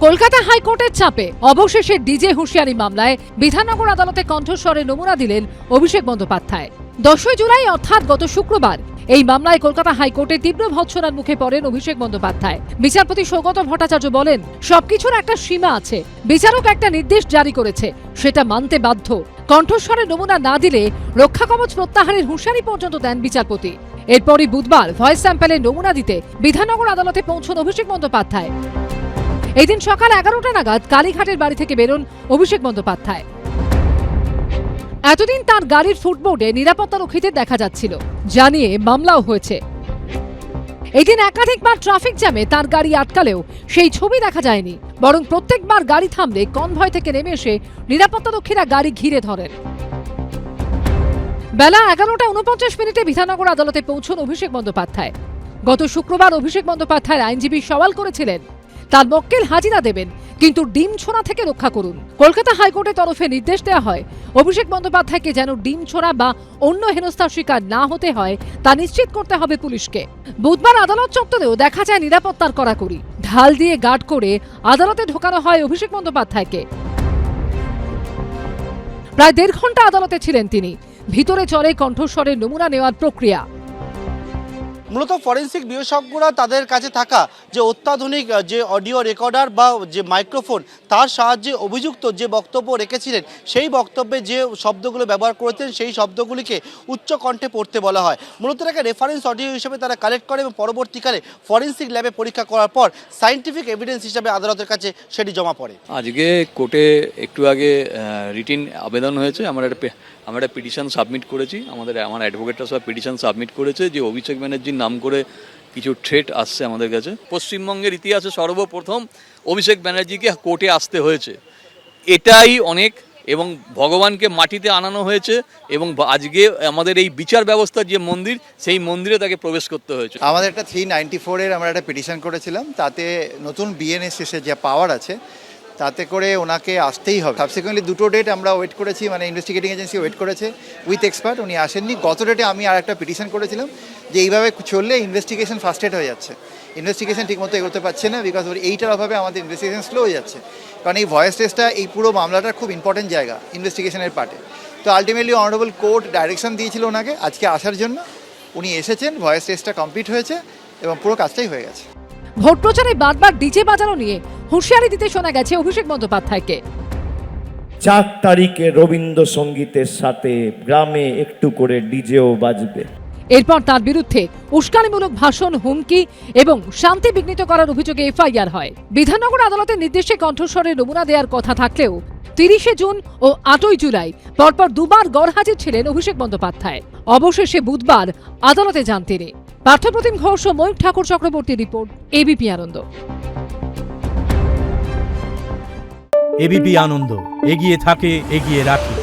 কলকাতা হাইকোর্টের চাপে অবশেষে ডিজে হুঁশিয়ারি মামলায় বিধাননগর আদালতে কণ্ঠস্বরে নমুনা দিলেন অভিষেক বন্দ্যোপাধ্যায়। 10 জুলাই অর্থাৎ গত শুক্রবার এই মামলায় কলকাতা হাইকোর্টে তীব্র ভৎসনার মুখে পড়েন অভিষেক বন্দ্যোপাধ্যায়। বিচারপতি সৌগত ভট্টাচার্য বলেন, সবকিছুর একটা সীমা আছে, বিচারক একটা নির্দেশ জারি করেছে, সেটা মানতে বাধ্য। কণ্ঠস্বরে নমুনা না দিলে রক্ষাকবচ প্রত্যাহারের হুঁশিয়ারি পর্যন্ত দেন বিচারপতি। এরপরই বুধবার ভয়েস স্যাম্পেলের নমুনা দিতে বিধাননগর আদালতে পৌঁছন অভিষেক বন্দ্যোপাধ্যায়। এদিন সকাল 11টা নাগাদ কালীঘাটের বাড়ি থেকে বেরোন অভিষেক বন্দ্যোপাধ্যায়। এতদিন তার গাড়ির ফুটবোর্ডে নিরাপত্তারক্ষীদের দেখা যাচ্ছিল, জানিয়ে মামলাও হয়েছে। এদিন একাধিকবার ট্রাফিক জ্যামে তার গাড়ি আটকালেও সেই ছবি দেখা যায়নি, বরং প্রত্যেকবার গাড়ি থামলে কনভয় থেকে নেমে এসে নিরাপত্তারক্ষীরা গাড়ি ঘিরে ধরেন। বেলা 11:49 বিধাননগর আদালতে পৌঁছন অভিষেক বন্দ্যোপাধ্যায়। গত শুক্রবার অভিষেক বন্দ্যোপাধ্যায়ের আইনজীবী সওয়াল করেছিলেন, তার মক্কেল হাজিরা দেবেন, কিন্তু ডিম ছোড়া থেকে রক্ষা করুন। কলকাতা হাইকোর্টের তরফে নির্দেশ দেওয়া হয় অভিষেক বন্দ্যোপাধ্যায়কে যেন ডিম ছোড়া বা অন্য হেনস্থার শিকার না হতে হয় তা নিশ্চিত করতে হবে পুলিশকে। বুধবার আদালত চত্বরেও দেখা যায় নিরাপত্তার কড়াকড়ি, ঢাল দিয়ে গার্ড করে আদালতে ঢোকানো হয় অভিষেক বন্দ্যোপাধ্যায়কে। প্রায় 1.5 ঘন্টা আদালতে ছিলেন তিনি। ভিতরে চলে কণ্ঠস্বরের নমুনা নেওয়ার প্রক্রিয়া। মূলত ফরেন্সিক বিশেষজ্ঞরা তাদের কাছে থাকা যে অত্যাধুনিক যে অডিও রেকর্ডার বা যে মাইক্রোফোন, তার সাহায্যে অভিযুক্ত যে বক্তব্য রেখেছিলেন সেই বক্তব্যে যে শব্দগুলো ব্যবহার করেছেন সেই শব্দগুলিকে উচ্চ কণ্ঠে পড়তে বলা হয়। মূলত এটাকে রেফারেন্স অডিও হিসেবে তারা কালেক্ট করে এবং পরবর্তীকালে ফরেন্সিক ল্যাবে পরীক্ষা করার পর সায়েন্টিফিক এভিডেন্স হিসেবে আদালতের কাছে সেটি জমা পড়ে। আজকে কোর্টে একটু আগে রিটিন আবেদন হয়েছে, আমরা একটা পিটিশন সাবমিট করেছি। আমার অ্যাডভোকেটরা সব পিটিশন সাবমিট করেছে যে অভিষেক ব্যানার্জির নাম করে কিছু থ্রেট আসছে আমাদের কাছে। পশ্চিমবঙ্গের ইতিহাসে সর্বপ্রথম অভিষেক ব্যানার্জিকে কোর্টে আসতে হয়েছে, এটাই অনেক, এবং ভগবানকে মাটিতে আনানো হয়েছে এবং আজকে আমাদের এই বিচার ব্যবস্থার যে মন্দির, সেই মন্দিরে তাকে প্রবেশ করতে হয়েছে। আমাদের একটা 394-এর আমরা একটা পিটিশন করেছিলাম, তাতে নতুন বিএনএসএসের যে পাওয়ার আছে তাতে করে ওনাকে আসতেই হবে। সাবসিকুয়েন্টলি 2টো ডেট আমরা ওয়েট করেছি, মানে ইনভেস্টিগেটিং এজেন্সি ওয়েট করেছে উইথ এক্সপার্ট, উনি আসেননি। গত ডেটে আমি আর একটা পিটিশন করেছিলাম যে এইভাবে চললে ইনভেস্টিগেশন ফাস্টেড হয়ে যাচ্ছে, ইনভেস্টিগেশন ঠিকমতো এগোতে পারছে না, বিকজ এইটার অভাবে আমাদের ইনভেস্টিগেশন স্লো হয়ে যাচ্ছে। কারণ এই ভয়েস টেস্টটা এই পুরো মামলাটার খুব ইম্পর্টেন্ট জায়গা ইনভেস্টিগেশনের পার্টে। তো আলটিমেটলি অনারেবল কোর্ট ডাইরেকশন দিয়েছিল ওনাকে আজকে আসার জন্য, উনি এসেছেন, ভয়েস টেস্টটা কমপ্লিট হয়েছে এবং পুরো কাজটাই হয়ে গেছে। ভোট প্রচারে বারবার ডিজে বাজানো নিয়ে হুঁশিয়ারি দিতে শোনা গেছে অভিষেক বন্দ্যোপাধ্যায়কে। 4 তারিখে রবীন্দ্রসঙ্গীতের সাথে গ্রামে একটু করে ডিজেও বাজবে। এরপর তার বিরুদ্ধে উস্কানিমূলক ভাষণ, হুমকি এবং শান্তি বিঘ্নিত করার অভিযোগে এফআইআর হয়। বিধাননগর আদালতের নির্দেশে কণ্ঠস্বরে নমুনা দেওয়ার কথা থাকলেও 30 জুন ও 8 জুলাই পরপর দুবার গড়হাজির ছিলেন অভিষেক বন্দ্যোপাধ্যায়। অবশেষে বুধবার আদালতে যান তিনি। পার্থপ্রতিম ঘোষ ও ময়ূর ঠাকুর চক্রবর্তী রিপোর্ট, এবিপি আনন্দ। এবিপি আনন্দ, এগিয়ে থাকে, এগিয়ে রাখে।